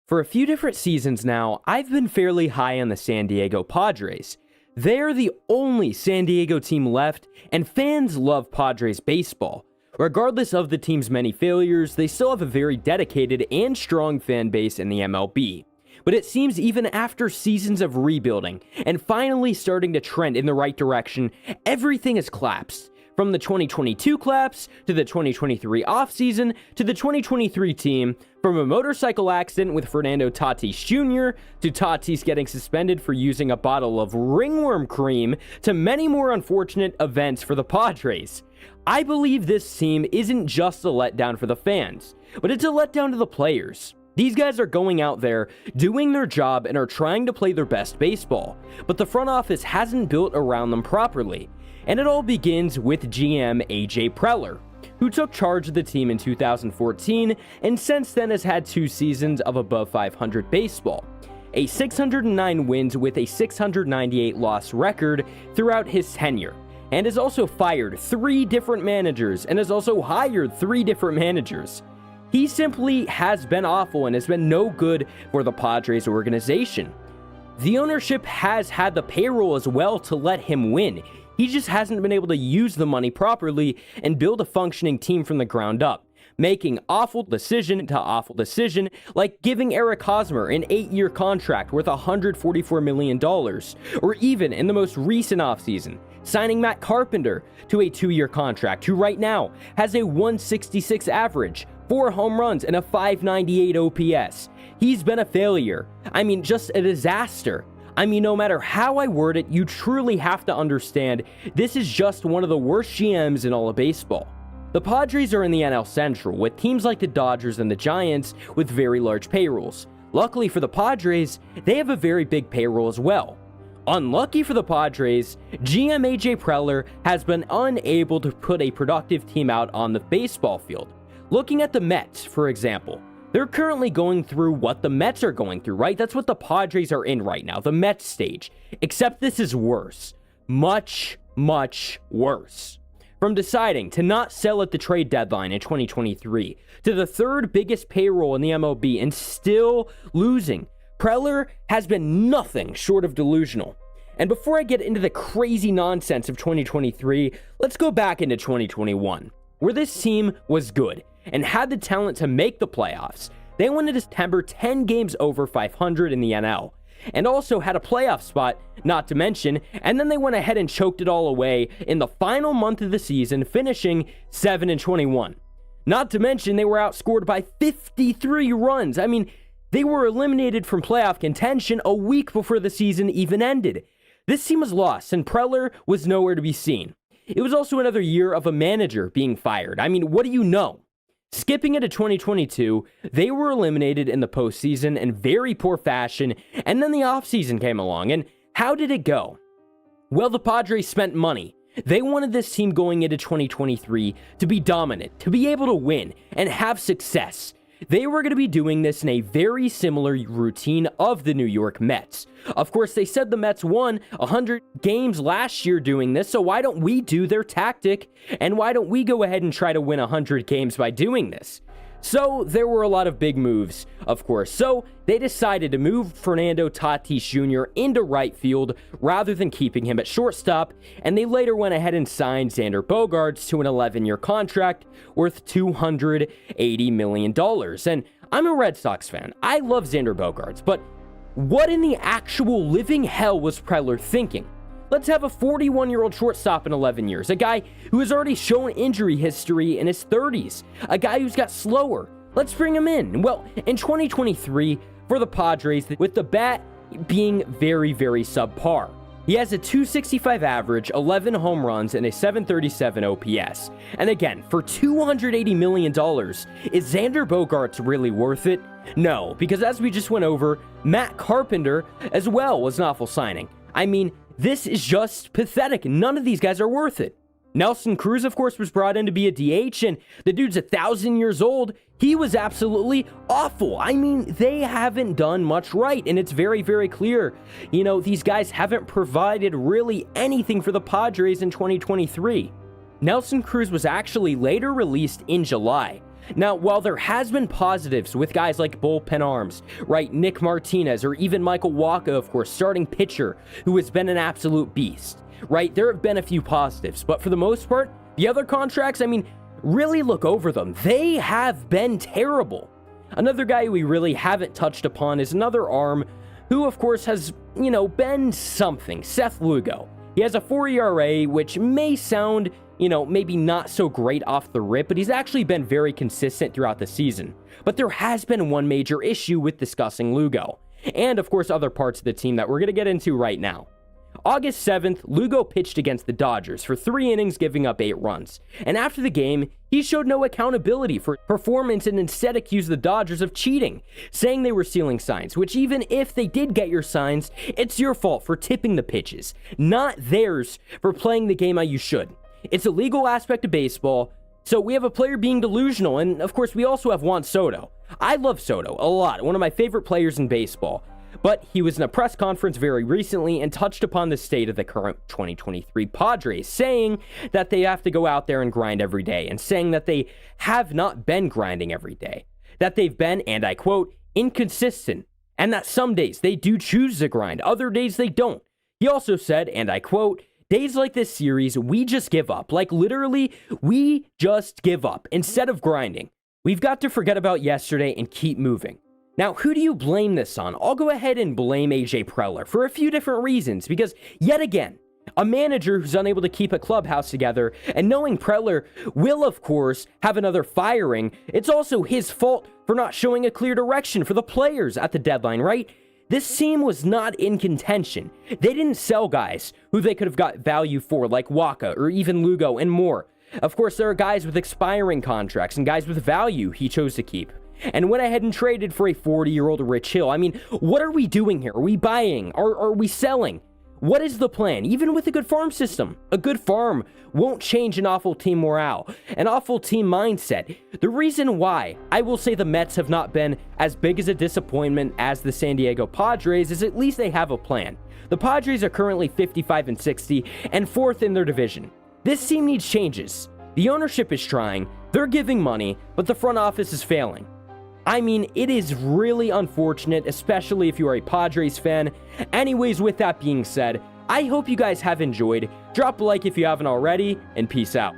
For a few different seasons now, I've been fairly high on the San Diego Padres. They're the only San Diego team left, and fans love Padres baseball. Regardless of the team's many failures, they still have a very dedicated and strong fan base in the MLB. But it seems even after seasons of rebuilding and finally starting to trend in the right direction, everything has collapsed. From the 2022 collapse, to the 2023 offseason, to the 2023 team, from a motorcycle accident with Fernando Tatis Jr., to Tatis getting suspended for using a bottle of ringworm cream, to many more unfortunate events for the Padres. I believe this team isn't just a letdown for the fans, but it's a letdown to the players. These guys are going out there, doing their job, and are trying to play their best baseball, but the front office hasn't built around them properly. And it all begins with GM AJ Preller, who took charge of the team in 2014 and since then has had 2 seasons of above 500 baseball, a 609 wins with a 698 loss record throughout his tenure, and has also fired 3 different managers and has also hired 3 different managers. He simply has been awful and has been no good for the Padres organization. The ownership has had the payroll as well to let him win. He just hasn't been able to use the money properly and build a functioning team from the ground up, making awful decision to awful decision, like giving Eric Hosmer an 8-year contract worth $144 million, or even in the most recent offseason, signing Matt Carpenter to a 2-year contract, who right now has a 166 average, 4 home runs, and a 598 OPS. He's been a failure. Just a disaster. No matter how I word it, you truly have to understand this is just one of the worst GMs in all of baseball. The Padres are in the NL Central, with teams like the Dodgers and the Giants with very large payrolls. Luckily for the Padres, they have a very big payroll as well. Unlucky for the Padres, GM AJ Preller has been unable to put a productive team out on the baseball field. Looking at the Mets, for example, they're currently going through what the Mets are going through, right? That's what the Padres are in right now, the Mets stage. Except this is worse. Much, much worse. From deciding to not sell at the trade deadline in 2023, to the 3rd biggest payroll in the MLB and still losing, Preller has been nothing short of delusional. And before I get into the crazy nonsense of 2023, let's go back into 2021, where this team was good and had the talent to make the playoffs. They went into September 10 games over 500 in the NL, and also had a playoff spot, not to mention, and then they went ahead and choked it all away in the final month of the season, finishing 7-21. Not to mention, they were outscored by 53 runs. They were eliminated from playoff contention a week before the season even ended. This team was lost, and Preller was nowhere to be seen. It was also another year of a manager being fired. What do you know? Skipping into 2022, they were eliminated in the postseason in very poor fashion, and then the offseason came along, and how did it go? Well, the Padres spent money. They wanted this team going into 2023 to be dominant, to be able to win, and have success. They were going to be doing this in a very similar routine of the New York Mets. Of course, they said the Mets won 100 games last year doing this, so why don't we do their tactic? And why don't we go ahead and try to win 100 games by doing this? So there were a lot of big moves, of course. So they decided to move Fernando Tatis Jr. into right field rather than keeping him at shortstop, and they later went ahead and signed Xander Bogaerts to an 11-year contract worth $280 million. And I'm a Red Sox fan. I love Xander Bogaerts, but what in the actual living hell was Preller thinking? Let's have a 41-year-old shortstop in 11 years, a guy who has already shown injury history in his 30s, a guy who's got slower. Let's bring him in. Well, in 2023, for the Padres, with the bat being very, very subpar. He has a 265 average, 11 home runs, and a 737 OPS. And again, for $280 million, is Xander Bogaerts really worth it? No, because as we just went over, Matt Carpenter as well was an awful signing. This is just pathetic. None of these guys are worth it. Nelson Cruz, of course, was brought in to be a DH, and the dude's 1,000 years old. He was absolutely awful. They haven't done much right, and it's very, very clear. These guys haven't provided really anything for the Padres in 2023. Nelson Cruz was actually later released in July, Now, while there has been positives with guys like bullpen arms, right, Nick Martinez, or even Michael Wacha, of course, starting pitcher, who has been an absolute beast, right, there have been a few positives, but for the most part, the other contracts, I mean, really look over them. They have been terrible. Another guy we really haven't touched upon is another arm who, of course, has, been something, Seth Lugo. He has a 4 ERA, which may sound, maybe not so great off the rip, but he's actually been very consistent throughout the season. But there has been one major issue with discussing Lugo, and of course other parts of the team that we're going to get into right now. August 7th, Lugo pitched against the Dodgers for 3 innings, giving up 8 runs. And after the game, he showed no accountability for performance and instead accused the Dodgers of cheating, saying they were stealing signs, which even if they did get your signs, it's your fault for tipping the pitches, not theirs for playing the game how you should. It's a legal aspect of baseball, so we have a player being delusional, and of course we also have Juan Soto. I love Soto a lot, one of my favorite players in baseball. But he was in a press conference very recently and touched upon the state of the current 2023 Padres, saying that they have to go out there and grind every day, and saying that they have not been grinding every day, that they've been, and I quote, inconsistent, and that some days they do choose to grind, other days they don't. He also said, and I quote, days like this series, we just give up. Like literally, we just give up instead of grinding. We've got to forget about yesterday and keep moving. Now, who do you blame this on? I'll go ahead and blame AJ Preller for a few different reasons, because yet again, a manager who's unable to keep a clubhouse together, and knowing Preller will, of course, have another firing, it's also his fault for not showing a clear direction for the players at the deadline, right? This team was not in contention. They didn't sell guys who they could have got value for, like Wacha or even Lugo and more. Of course, there are guys with expiring contracts and guys with value he chose to keep, and went ahead and traded for a 40-year-old Rich Hill. I mean, what are we doing here? Are we buying? Are we selling? What is the plan? Even with a good farm system, a good farm won't change an awful team morale, an awful team mindset. The reason why I will say the Mets have not been as big as a disappointment as the San Diego Padres is at least they have a plan. The Padres are currently 55-60 and 4th in their division. This team needs changes. The ownership is trying, they're giving money, but the front office is failing. I mean, it is really unfortunate, especially if you are a Padres fan. Anyways, with that being said, I hope you guys have enjoyed. Drop a like if you haven't already, and peace out.